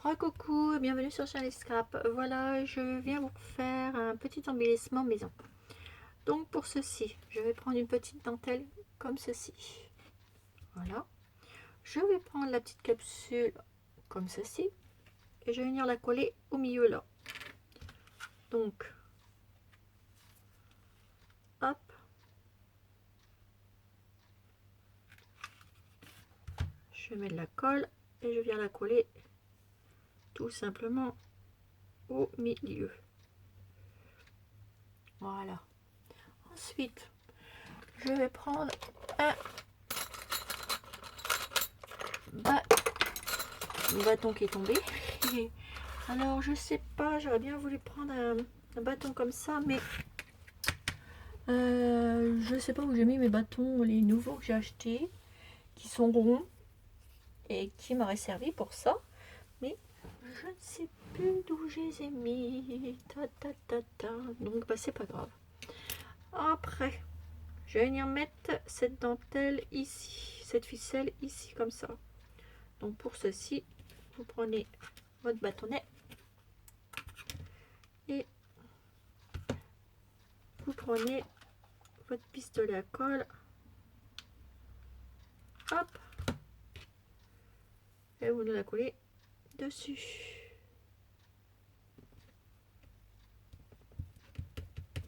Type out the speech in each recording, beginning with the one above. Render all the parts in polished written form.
Coucou, bienvenue sur Charlie Scrap. Voilà, je viens vous faire un petit embellissement maison. Donc pour ceci, je vais prendre une petite dentelle comme ceci. Voilà. Je vais prendre la petite capsule comme ceci et je vais venir la coller au milieu là. Donc, hop. Je mets de la colle et je viens la coller tout simplement au milieu. Voilà. Ensuite, je vais prendre un bâton qui est tombé. Alors je sais pas, j'aurais bien voulu prendre un bâton comme ça, mais je sais pas où j'ai mis mes bâtons, les nouveaux que j'ai achetés, qui sont ronds et qui m'auraient servi pour ça, mais je ne sais plus d'où je les ai mis. Donc bah c'est pas grave. Après, je vais venir mettre cette dentelle ici, cette ficelle ici comme ça. Donc pour ceci, vous prenez votre bâtonnet et vous prenez votre pistolet à colle, hop, et vous la collez dessus.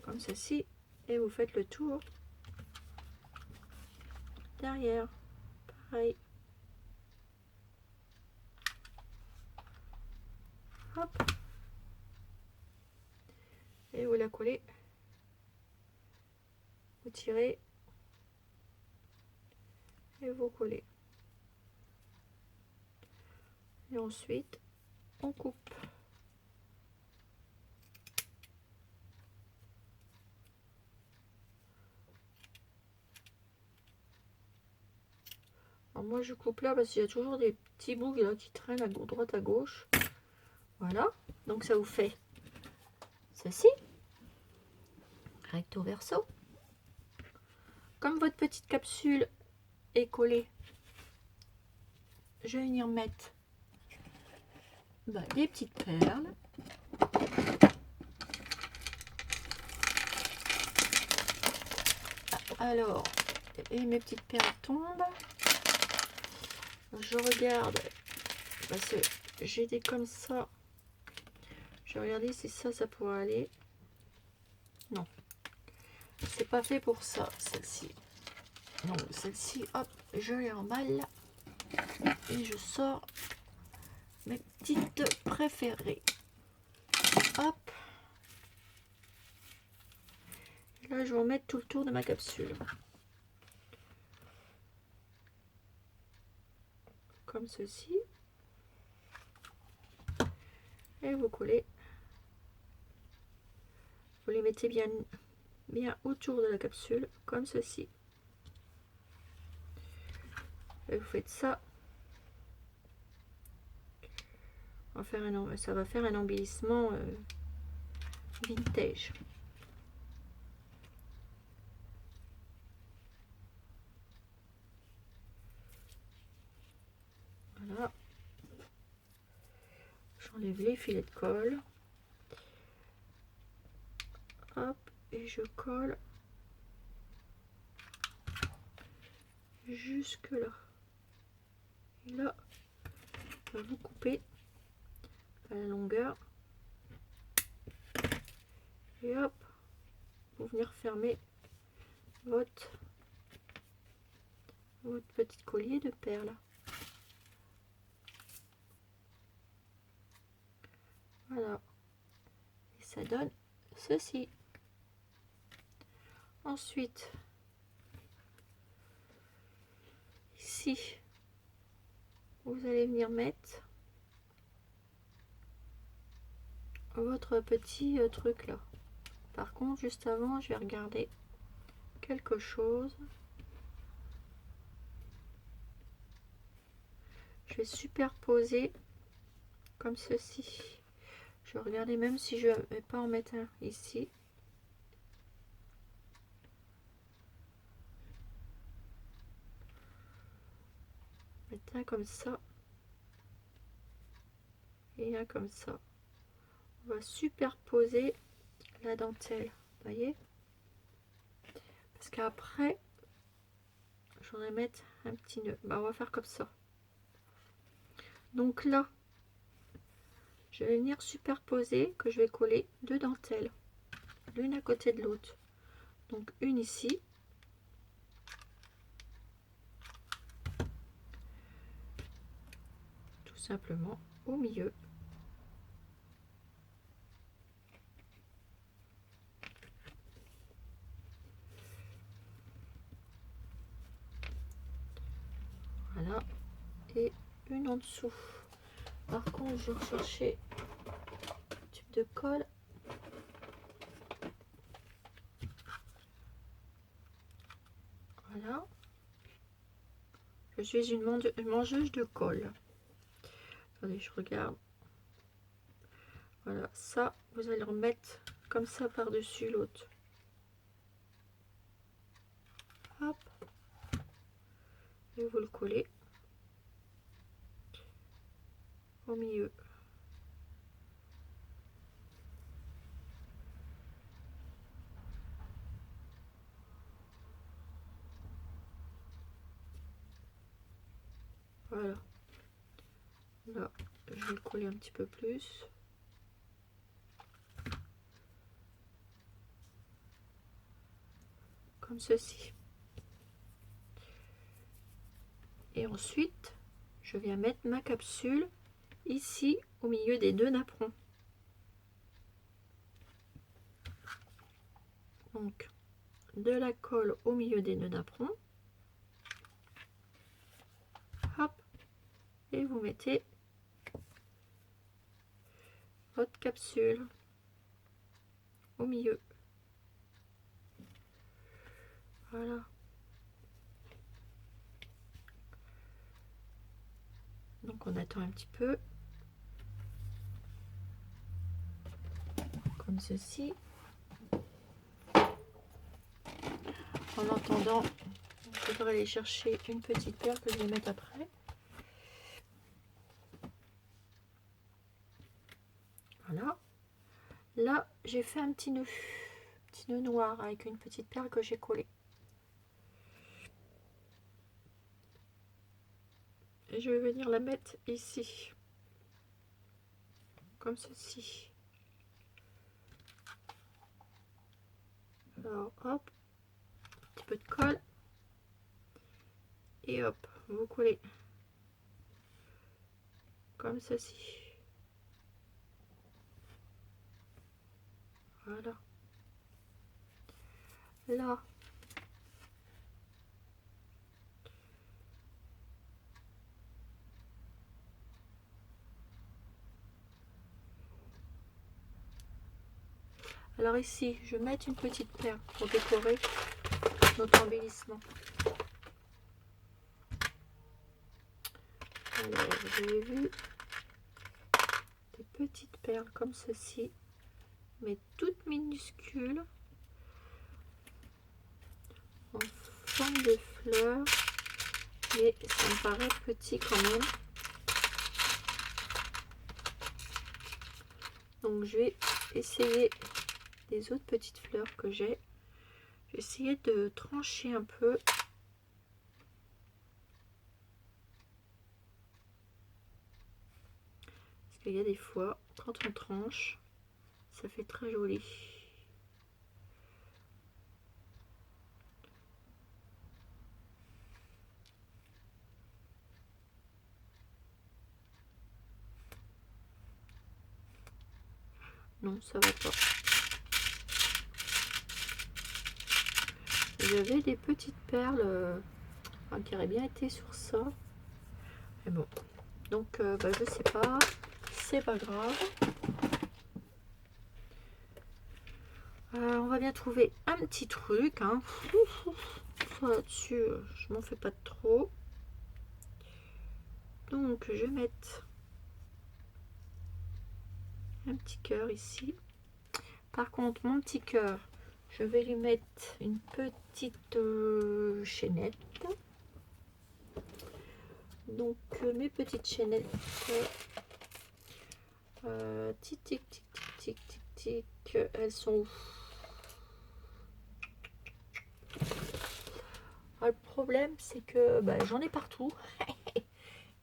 Comme ceci, et vous faites le tour derrière. Pareil. Hop. Et vous la collez. Vous tirez. Et vous collez. Et ensuite, on coupe. Alors moi je coupe là parce qu'il y a toujours des petits bouts là, qui traînent à droite à gauche. Voilà. Donc ça vous fait ceci. Recto verso. Comme votre petite capsule est collée, je vais venir mettre des petites perles. Alors, et mes petites perles tombent. Je regarde parce que j'ai des comme ça. Je vais regarder si ça pourrait aller. Non, c'est pas fait pour ça, celle-ci. Donc celle-ci, hop, je les remballe et je sors mes petites préférées. Hop. Et là, je vais en mettre tout le tour de ma capsule. Comme ceci. Et vous collez. Vous les mettez bien autour de la capsule, comme ceci. Et vous faites ça. Ça va faire un embellissement vintage. Voilà. J'enlève les filets de colle. Hop, et je colle jusque là. Et là, vous coupez à la longueur. Et hop, vous venir fermer votre petit collier de perles. Voilà. Et ça donne ceci. Ensuite, ici, vous allez venir mettre votre petit truc là. Par contre, juste avant, je vais regarder quelque chose. Je vais superposer comme ceci. Je vais regarder même si je ne vais pas en mettre un ici. Mettre un comme ça. et un comme ça. On va superposer la dentelle, vous voyez, parce qu'après j'aurais mettre un petit nœud. Bah, on va faire comme ça. Donc là, je vais venir superposer, que je vais coller deux dentelles, l'une à côté de l'autre. Donc une ici, tout simplement au milieu. Voilà, et une en dessous. Par contre, je vais rechercher un tube de colle. Voilà. Je suis une mangeuse de colle. Attendez, je regarde. Voilà, ça, vous allez remettre comme ça par-dessus l'autre. Hop. Et vous le collez au milieu. Voilà. Là, je vais le coller un petit peu plus. Comme ceci. Et ensuite, je viens mettre ma capsule ici au milieu des deux napperons. Donc, de la colle au milieu des deux napperons. Hop. Et vous mettez votre capsule au milieu. Voilà. Donc on attend un petit peu. Comme ceci. En attendant, je devrais aller chercher une petite perle que je vais mettre après. Voilà. Là, j'ai fait un petit nœud noir avec une petite perle que j'ai collée. Et je vais venir la mettre ici. Comme ceci. Alors, hop. Un petit peu de colle. Et hop, vous collez. Comme ceci. Voilà. Là. Alors ici, je vais mettre une petite perle pour décorer notre embellissement. Alors, j'ai vu des petites perles comme ceci, mais toutes minuscules, en forme de fleurs, mais ça me paraît petit quand même. Donc je vais essayer des autres petites fleurs que j'ai. Je vais essayer de trancher un peu. Parce qu'il y a des fois, quand on tranche, ça fait très joli. Non, ça va pas. J'avais des petites perles qui auraient bien été sur ça. Mais bon. Donc, je sais pas. C'est pas grave. On va bien trouver un petit truc. Hein. Là-dessus, je m'en fais pas trop. Donc, je vais mettre un petit cœur ici. Par contre, mon petit cœur, je vais lui mettre une petite chaînette. Donc, mes petites chaînettes, tic, tic, tic, tic, tic, tic, tic. Elles sont où? Ah, le problème, c'est que bah, j'en ai partout.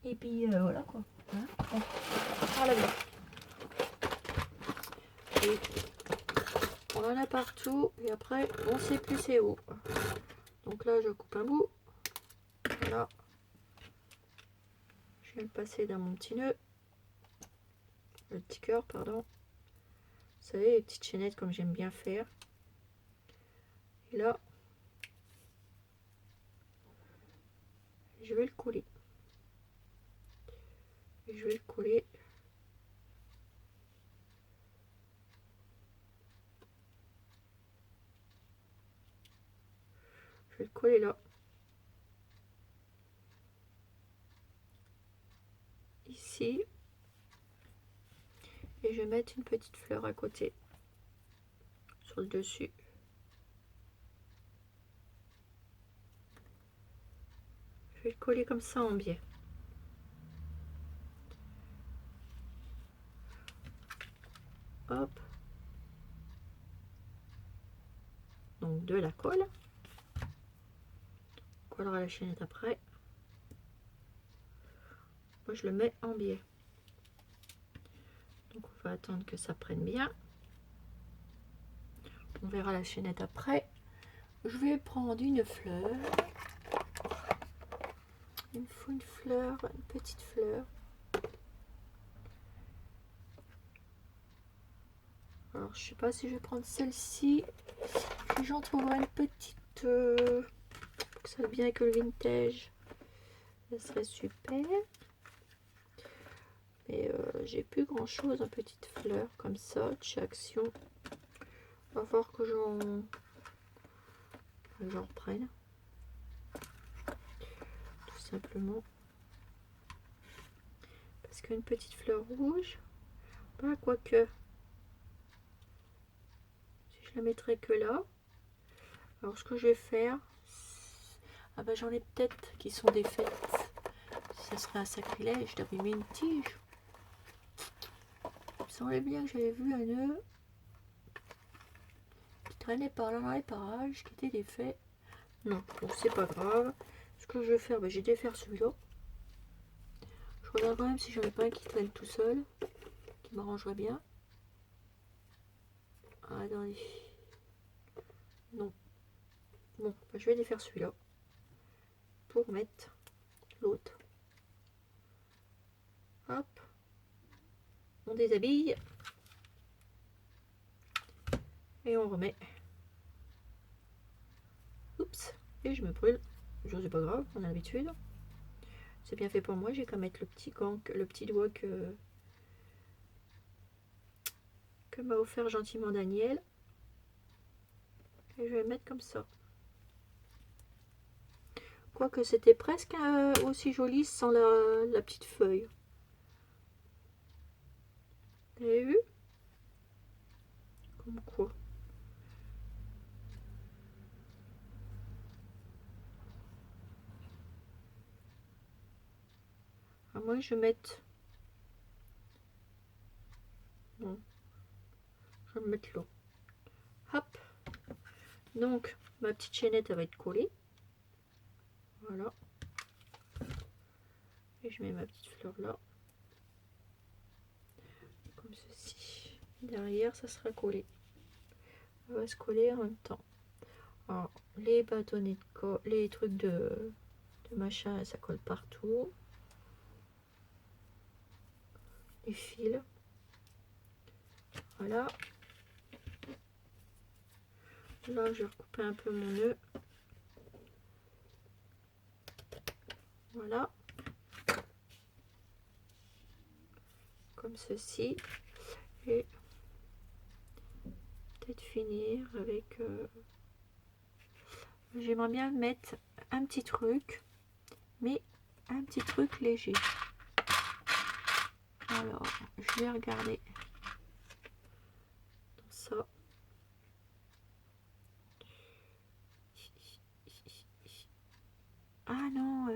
Et puis voilà quoi. Hein, on la bien. Et on en a partout. Et après, on sait plus c'est où. Donc là, je coupe un bout. Voilà. Je vais le passer dans mon petit nœud. Le petit cœur, pardon. Vous savez, les petites chaînettes comme j'aime bien faire. Et là, je vais le coller. Et je vais le coller. Je vais le coller là. Ici. Et je vais mettre une petite fleur à côté. Sur le dessus. Je vais le coller comme ça en biais. Hop. Donc de la colle. On collera la chaînette après. Moi je le mets en biais. Donc on va attendre que ça prenne bien. On verra la chaînette après. Je vais prendre une fleur. Il me faut une fleur, une petite fleur. Alors je sais pas si je vais prendre celle-ci. Si j'en trouverai une petite pour que ça aille bien avec le vintage, ça serait super. Mais j'ai plus grand chose en petites fleurs comme ça de chez Action. Va voir que j'en reprenne tout simplement, parce qu'une petite fleur rouge, bah quoique si je la mettrais que là. Alors ce que je vais faire, ah bah j'en ai peut-être qui sont défaites, ça serait un sacrilège d'abîmer une tige. Il me semblait bien que j'avais vu un nœud qui traînait par là dans les parages, qui était défait. Non, bon c'est pas grave. Ce que je vais faire, bah, j'ai défaire celui-là. Je regarde quand même si j'en ai pas un qui traîne tout seul, qui m'arrangerait bien. Ah, attendez. Non. Bon, bah, je vais défaire celui-là pour mettre l'autre. Hop. On déshabille. Et on remet. Oups. Et je me brûle. C'est pas grave, on a l'habitude. C'est bien fait pour moi. J'ai qu'à mettre le petit gant, le petit doigt que m'a offert gentiment Daniel. Et je vais le mettre comme ça. Quoique c'était presque aussi joli sans la petite feuille. Vous avez vu? Comme quoi. À moins que je mette... Non. Je vais me mettre l'eau. Hop. Donc, ma petite chaînette, elle va être collée. Voilà. Et je mets ma petite fleur là. Comme ceci. Derrière, ça sera collé. Ça va se coller en même temps. Alors, les bâtonnets de colle, les trucs de machin, ça colle partout. Les fils. Voilà. Là, je vais recouper un peu mon nœud. Voilà. Comme ceci. Et peut-être finir avec... J'aimerais bien mettre un petit truc, mais un petit truc léger. Alors, je vais regarder dans ça. Ah non,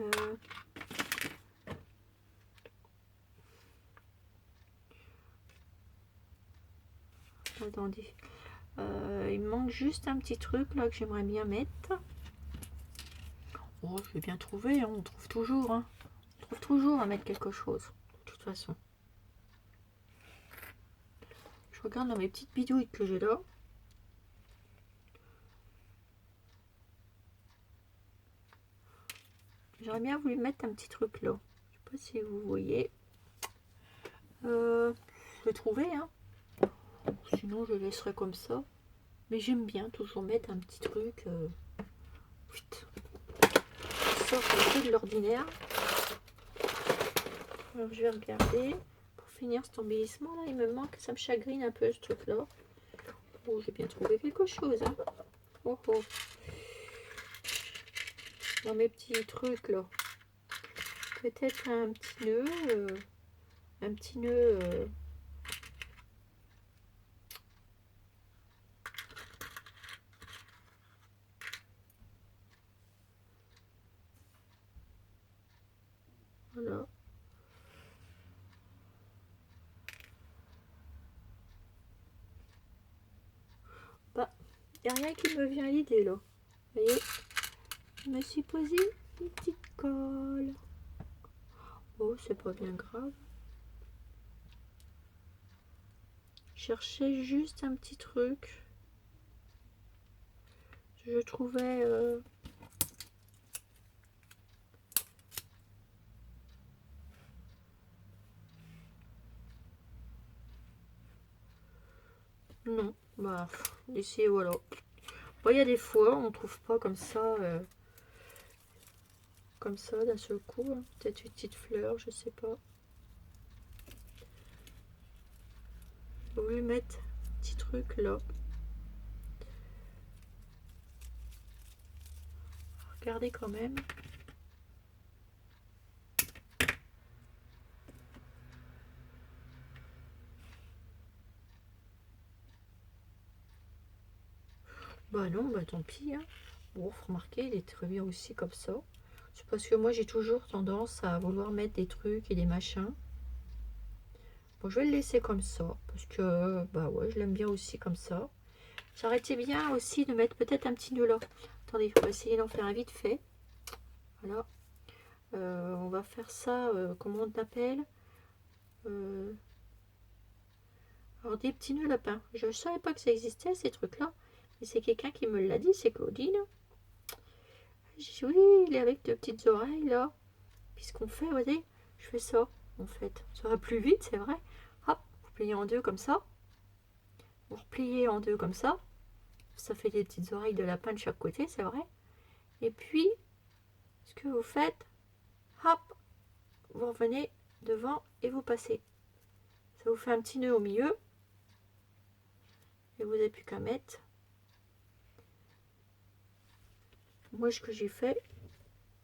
Attendez. Il me manque juste un petit truc là que j'aimerais bien mettre. Oh, je vais bien trouver, hein, on trouve toujours. Hein. On trouve toujours à mettre quelque chose, de toute façon. Je regarde dans mes petites bidouilles que j'ai là. J'aurais bien voulu mettre un petit truc là. Je sais pas si vous voyez. Je vais trouver, hein. Sinon, je laisserai comme ça. Mais j'aime bien toujours mettre un petit truc. Sort un peu de l'ordinaire. Alors, je vais regarder. Pour finir cet embellissement là, il me manque. Ça me chagrine un peu ce truc là. Oh, j'ai bien trouvé quelque chose. Hein. Oh, oh. Dans mes petits trucs là. Peut-être un petit nœud. Un petit nœud. Voilà. Bah, il n'y a rien qui me vient à l'idée là. Vous voyez, je me suis posé une petite colle. Oh, c'est pas bien grave. Cherchais juste un petit truc. Je trouvais... Non, bah, ici, voilà. Bon, il y a des fois, on trouve pas comme ça d'un seul coup. Hein. Peut-être une petite fleur, je sais pas. J'ai voulu mettre un petit truc là. Regardez quand même. Bah non, bah tant pis. Hein. Bon, faut remarquer, il est très bien aussi comme ça. C'est parce que moi, j'ai toujours tendance à vouloir mettre des trucs et des machins. Bon, je vais le laisser comme ça, parce que, bah ouais, je l'aime bien aussi comme ça. J'aurais été bien aussi de mettre peut-être un petit nœud là. Attendez, on va essayer d'en faire un vite fait. Voilà. On va faire ça, comment on appelle alors, des petits nœuds lapins. Je ne savais pas que ça existait, ces trucs-là. Mais c'est quelqu'un qui me l'a dit, c'est Claudine. J'ai dit, oui, il est avec deux petites oreilles, là. Puis ce qu'on fait, vous voyez, je fais ça, en fait. Ça va plus vite, c'est vrai. Hop, vous pliez en deux comme ça. Vous repliez en deux comme ça. Ça fait des petites oreilles de lapin de chaque côté, c'est vrai. Et puis, ce que vous faites, hop, vous revenez devant et vous passez. Ça vous fait un petit nœud au milieu. Et vous n'avez plus qu'à mettre. Moi, ce que j'ai fait,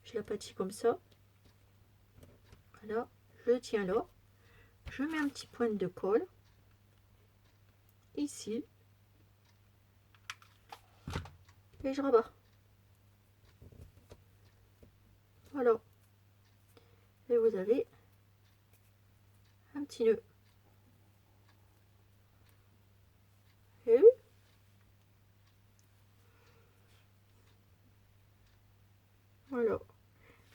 je l'aplatis comme ça. Voilà, je le tiens là. Je mets un petit point de colle. Ici. Et je rabats. Voilà. Et vous avez un petit nœud. Et oui. Voilà.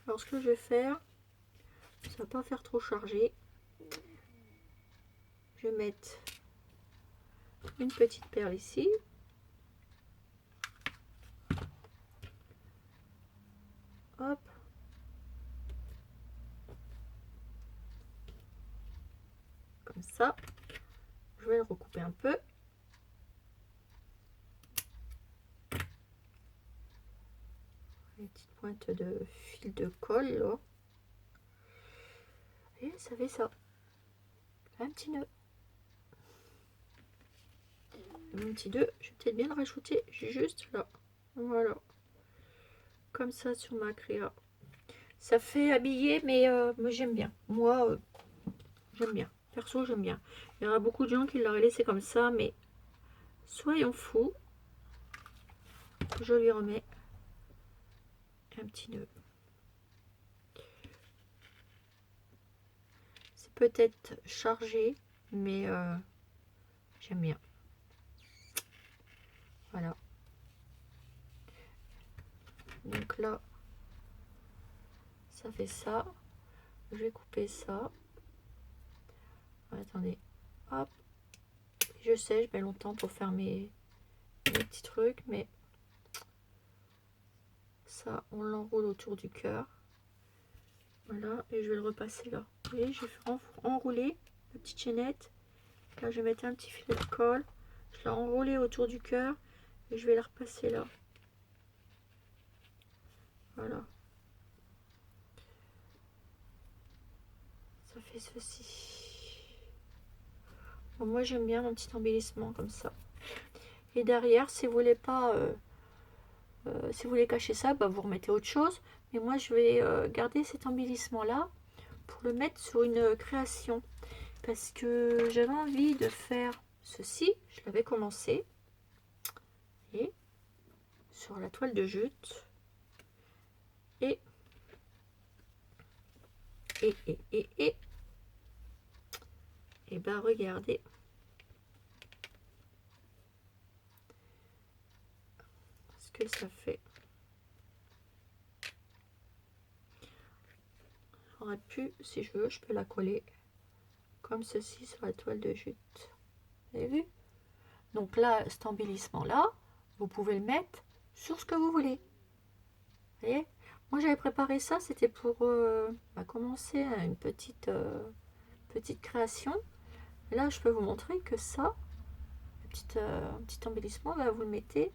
Alors ce que je vais faire, ça va pas faire trop chargé. Je vais mettre une petite perle ici. Hop. Comme ça. Je vais le recouper un peu. Une petite pointe de fil de colle là. Et ça fait ça. Un petit nœud. Mon petit nœud, je vais peut-être bien le rajouter juste là. Voilà. Comme ça sur ma créa. Ça fait habiller, mais moi j'aime bien. Moi, j'aime bien. Perso, j'aime bien. Il y aura beaucoup de gens qui l'auraient laissé comme ça, mais soyons fous. Je lui remets un petit nœud. C'est peut-être chargé, mais j'aime bien. Voilà. Donc là, ça fait ça. Je vais couper ça. Attendez. Hop. Je sais, je mets longtemps pour faire mes petits trucs, mais ça, on l'enroule autour du cœur. Voilà, et je vais le repasser là. Vous voyez, je vais enrouler la petite chaînette. Là, je vais mettre un petit filet de colle. Je l'ai enroulé autour du cœur et je vais la repasser là. Voilà. Ça fait ceci. Bon, moi, j'aime bien mon petit embellissement comme ça. Et derrière, si vous voulez pas, si vous voulez cacher ça, bah, vous remettez autre chose. Mais moi, je vais garder cet embellissement là pour le mettre sur une création. Parce que j'avais envie de faire ceci. Je l'avais commencé. Et sur la toile de jute. Et ben regardez. Ce que ça fait. J'aurais pu, si je veux, je peux la coller comme ceci sur la toile de jute. Vous avez vu? Donc là, cet embellissement-là, vous pouvez le mettre sur ce que vous voulez. Vous voyez? Moi, j'avais préparé ça, c'était pour commencer une petite création. Et là, je peux vous montrer que ça, un petit embellissement, là, vous le mettez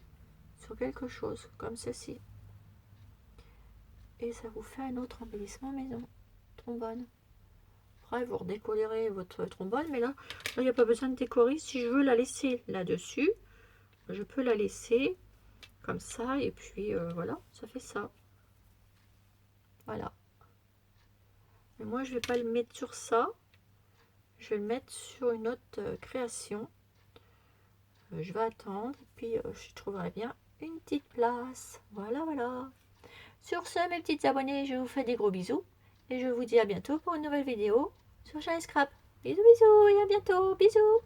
sur quelque chose, comme ceci. Et ça vous fait un autre embellissement maison, trombone. Après, vous redécollerez votre trombone, mais là, il n'y a pas besoin de décorer. Si je veux la laisser là-dessus, je peux la laisser comme ça, et puis voilà, ça fait ça. Voilà. Mais moi, je vais pas le mettre sur ça. Je vais le mettre sur une autre création. Je vais attendre, et puis je trouverai bien une petite place. Voilà, voilà. Sur ce, mes petites abonnées, je vous fais des gros bisous. Et je vous dis à bientôt pour une nouvelle vidéo sur Shiny Scrap. Bisous, bisous, et à bientôt. Bisous.